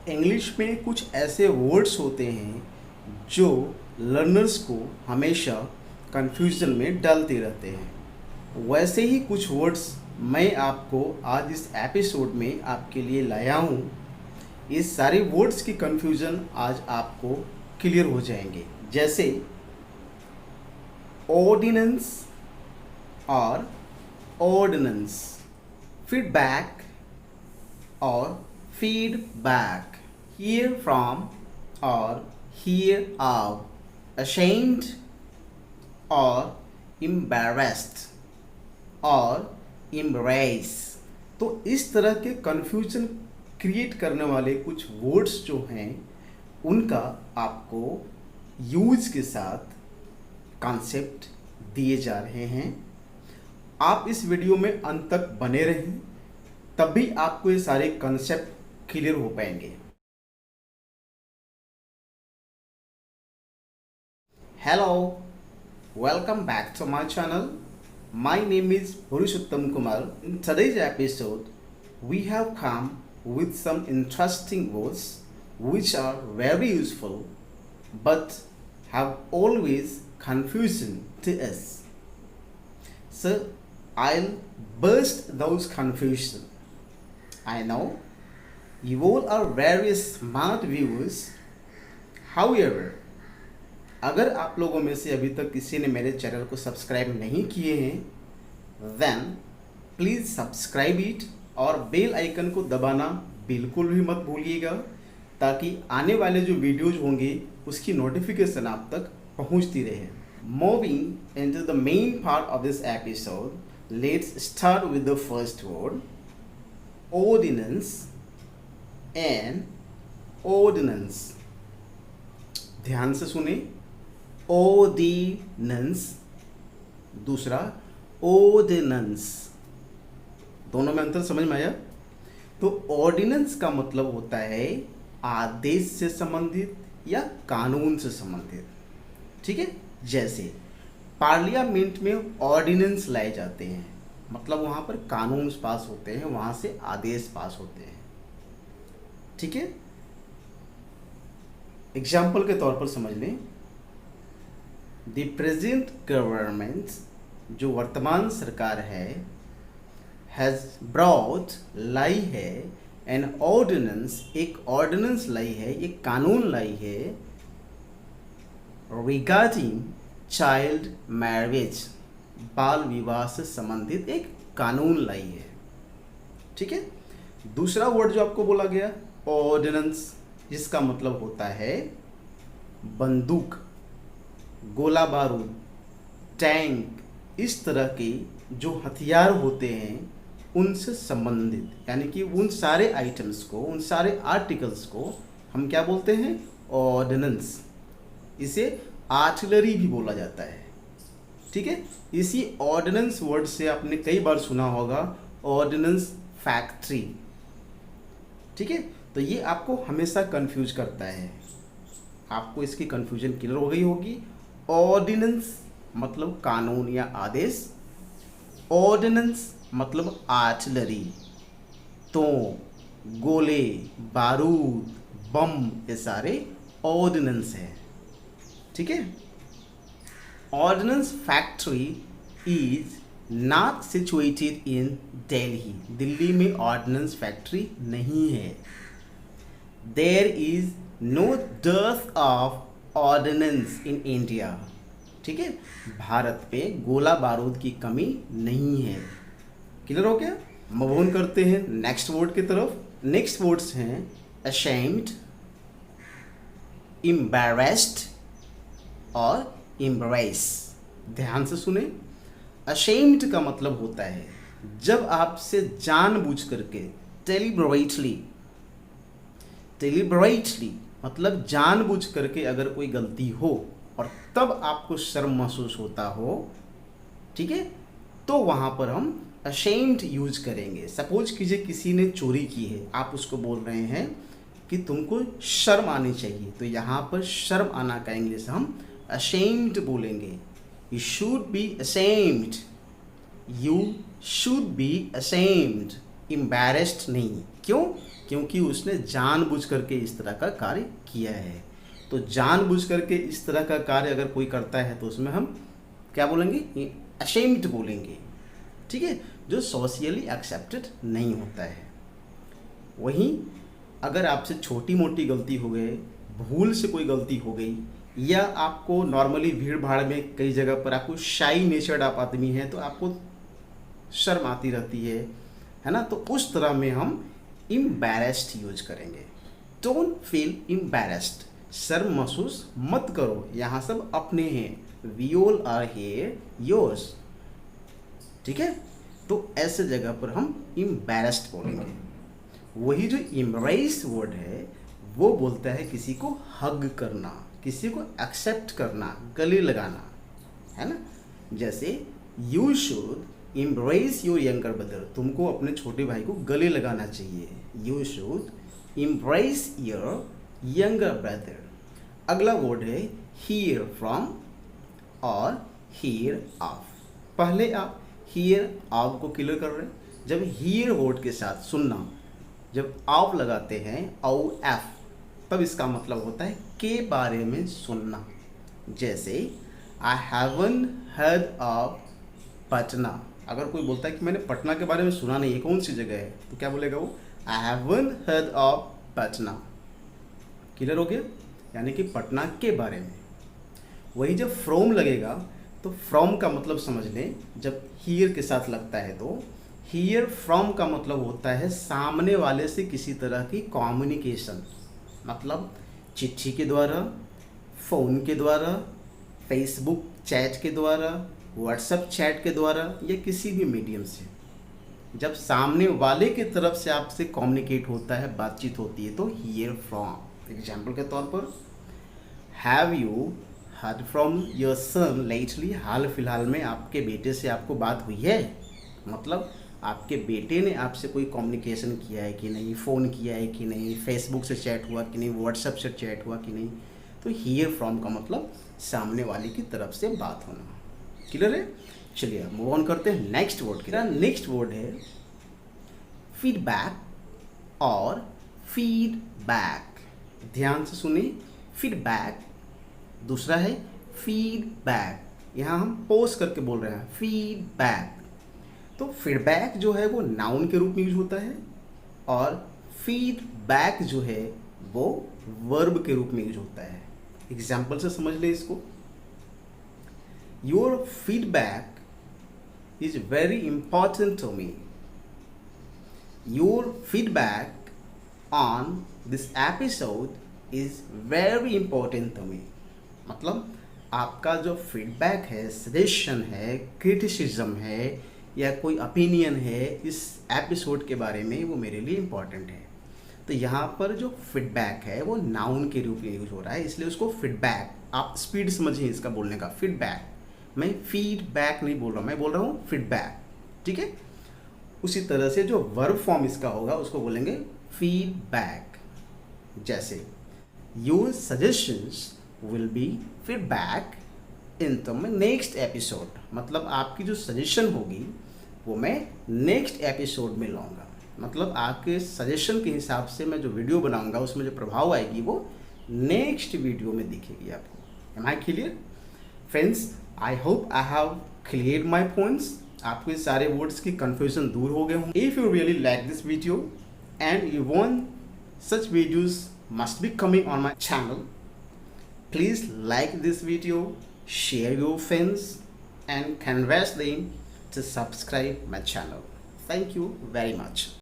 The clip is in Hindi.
इंग्लिश में कुछ ऐसे वर्ड्स होते हैं जो लर्नर्स को हमेशा कंफ्यूजन में डालते रहते हैं। वैसे ही कुछ वर्ड्स मैं आपको आज इस एपिसोड में आपके लिए लाया हूँ। इस सारे वर्ड्स की कंफ्यूजन आज आपको क्लियर हो जाएंगे, जैसे ऑर्डिनेंस और ऑर्डिनेंस, फीडबैक और feedback, hear from or hear of, ashamed और embarrassed और embrace। तो इस तरह के confusion क्रिएट करने वाले कुछ वर्ड्स जो हैं उनका आपको यूज के साथ कॉन्सेप्ट दिए जा रहे हैं। आप इस वीडियो में अंत तक बने रहें, तभी आपको ये सारे कॉन्सेप्ट क्लियर हो पाएंगे। Hello, welcome back to my channel. My name is Purushottam Kumar. In today's episode we have come with some interesting words which are very useful but have always confusion to us. So I'll burst those confusion. I know you all are very smart viewers. However, अगर आप लोगों में से अभी तक किसी ने मेरे चैनल को सब्सक्राइब नहीं किए हैं, then please subscribe it और बेल आइकन को दबाना बिल्कुल भी मत भूलिएगा, ताकि आने वाले जो वीडियोज होंगे उसकी नोटिफिकेशन आप तक पहुंचती रहे। Moving into the main part of this episode, let's start with the first word, ordinance and ordinance। ध्यान से सुने, ordinance, दूसरा ordinance, दोनों में अंतर समझ में आया? तो ऑर्डिनेंस का मतलब होता है आदेश से संबंधित या कानून से संबंधित, ठीक है। जैसे पार्लियामेंट में ऑर्डिनेंस लाए जाते हैं, मतलब वहाँ पर कानून पास होते हैं, वहाँ से आदेश पास होते हैं, ठीक है। एग्जाम्पल के तौर पर समझ लें, द प्रेजेंट गवर्नमेंट, जो वर्तमान सरकार है, हैज़ ब्रॉट, लाई है, एन ऑर्डिनेंस, एक ऑर्डिनेंस लाई है, एक कानून लाई है, रिगार्डिंग चाइल्ड मैरिज, बाल विवाह से संबंधित एक कानून लाई है, ठीक है। दूसरा वर्ड जो आपको बोला गया ऑर्डिनेंस, जिसका मतलब होता है बंदूक, गोला बारूद, टैंक, इस तरह के जो हथियार होते हैं उनसे संबंधित, यानी कि उन सारे आइटम्स को, उन सारे आर्टिकल्स को हम क्या बोलते हैं? ऑर्डिनेंस। इसे आर्टिलरी भी बोला जाता है, ठीक है। इसी ऑर्डिनेंस वर्ड से आपने कई बार सुना होगा ऑर्डिनेंस फैक्ट्री, ठीक है। तो ये आपको हमेशा कंफ्यूज करता है, आपको इसकी कंफ्यूजन क्लियर हो गई होगी। ऑर्डिनेंस मतलब कानून या आदेश, ऑर्डिनेंस मतलब आर्टिलरी, तो गोले, बारूद, बम, ये सारे ऑर्डिनेंस है, ठीक है। Ordinance factory is not situated in Delhi, Delhi में ऑर्डिनेंस फैक्ट्री नहीं है। There is no dearth of ordinance in India, ठीक है। भारत पे गोला बारूद की कमी नहीं है। क्लियर हो गया? मूव ऑन करते हैं नेक्स्ट वर्ड की तरफ। नेक्स्ट वर्ड्स हैं ashamed, embarrassed और embrace। ध्यान से सुने, ashamed का मतलब होता है जब आपसे जानबूझ करके, deliberately मतलब जानबूझ करके अगर कोई गलती हो और तब आपको शर्म महसूस होता हो, ठीक है, तो वहाँ पर हम ashamed यूज करेंगे। सपोज कीजिए किसी ने चोरी की है, आप उसको बोल रहे हैं कि तुमको शर्म आनी चाहिए, तो यहाँ पर शर्म आना का इंग्लिश हम ashamed बोलेंगे। You should be ashamed, you should be ashamed, embarrassed नहीं। क्यों? क्योंकि उसने जानबूझ करके इस तरह का कार्य किया है। तो जानबूझ करके इस तरह का कार्य अगर कोई करता है तो उसमें हम क्या बोलेंगे? अशेम्ड बोलेंगे। ठीक है, जो सोशली एक्सेप्टेड नहीं होता है। वहीं अगर आपसे छोटी मोटी गलती हो गई, भूल से कोई गलती हो गई, या आपको नॉर्मली भीड़ भाड़ में कई जगह पर आपको शाई नेचर्ड आप आदमी हैं तो आपको शर्म आती रहती है ना, तो उस तरह में हम एम्बैरेस्ड यूज करेंगे। डोंट फील एम्बैरेस्ड, शर्म महसूस मत करो, यहाँ सब अपने हैं, we all are here yours. ठीक है, तो ऐसे जगह पर हम एम्बैरेस्ड बोलेंगे। वही जो एम्ब्रेस वर्ड है वो बोलता है किसी को हग करना, किसी को एक्सेप्ट करना, गले लगाना, है ना। जैसे you should embrace your younger brother, तुमको अपने छोटे भाई को गले लगाना चाहिए। You should embrace your younger brother. अगला वर्ड है हियर फ्रॉम और हियर ऑफ। पहले आप हियर ऑफ को क्लियर कर रहे हैं। जब हियर वर्ड के साथ सुनना, जब ऑफ लगाते हैं औ एफ, तब इसका मतलब होता है के बारे में सुनना। जैसे I haven't heard of Patna. अगर कोई बोलता है कि मैंने पटना के बारे में सुना नहीं, ये कौन सी जगह है, तो क्या बोलेगा वो? I haven't heard of Patna. Clear हो गया? यानी कि पटना के बारे में। वही जब फ्रॉम लगेगा तो फ्रॉम का मतलब समझ लें, जब हियर के साथ लगता है तो हियर फ्रॉम का मतलब होता है सामने वाले से किसी तरह की कम्युनिकेशन, मतलब चिट्ठी के द्वारा, फ़ोन के द्वारा, फेसबुक चैट के द्वारा, व्हाट्सएप चैट के द्वारा, या किसी भी मीडियम से जब सामने वाले की तरफ से आपसे कम्युनिकेट होता है, बातचीत होती है, तो हियर फ्रॉम। एग्जाम्पल के तौर पर, have you heard from your son lately, हाल फिलहाल में आपके बेटे से आपको बात हुई है, मतलब आपके बेटे ने आपसे कोई कम्युनिकेशन किया है कि नहीं, फ़ोन किया है कि नहीं, फेसबुक से चैट हुआ कि नहीं, व्हाट्सएप से चैट हुआ कि नहीं। तो हियर फ्रॉम का मतलब सामने वाले की तरफ से बात होना। क्लियर है? चलिए मूव ऑन करते हैं नेक्स्ट वर्ड की। नेक्स्ट वर्ड है फीडबैक और फीडबैक। ध्यान से सुनिए, फीडबैक, दूसरा है फीडबैक। यहाँ हम पोज करके बोल रहे हैं फीडबैक। तो फीडबैक जो है वो नाउन के रूप में यूज होता है और फीडबैक जो है वो वर्ब के रूप में यूज होता है। एग्जाम्पल से समझ ले इसको। Your feedback is very important to me. Your feedback on this episode is very important to me. मतलब आपका जो फीडबैक है, सजेशन है, क्रिटिसिज्म है या कोई ओपिनियन है इस एपिसोड के बारे में, वो मेरे लिए इम्पॉर्टेंट है। तो यहाँ पर जो फीडबैक है वो नाउन के रूप में यूज हो रहा है, इसलिए उसको फीडबैक, आप स्पीड समझिए इसका बोलने का। फीडबैक, मैं फीडबैक नहीं बोल रहा हूँ, मैं बोल रहा हूँ फीडबैक। ठीक है, उसी तरह से जो वर्ब फॉर्म इसका होगा उसको बोलेंगे फीडबैक। जैसे your suggestions will be feedback in the next episode, मतलब आपकी जो सजेशन होगी वो मैं नेक्स्ट एपिसोड में लाऊंगा। मतलब आपके सजेशन के हिसाब से मैं जो वीडियो बनाऊंगा उसमें जो प्रभाव आएगी वो नेक्स्ट वीडियो में दिखेगी आपको। Am I clear friends? I hope I have clear my points. आपके सारे वर्ड्स की कन्फ्यूजन दूर हो गए होंगे। If you really like this video and you want such videos must be coming on my channel, please like this video, share your friends and convince them to subscribe my channel. Thank you very much.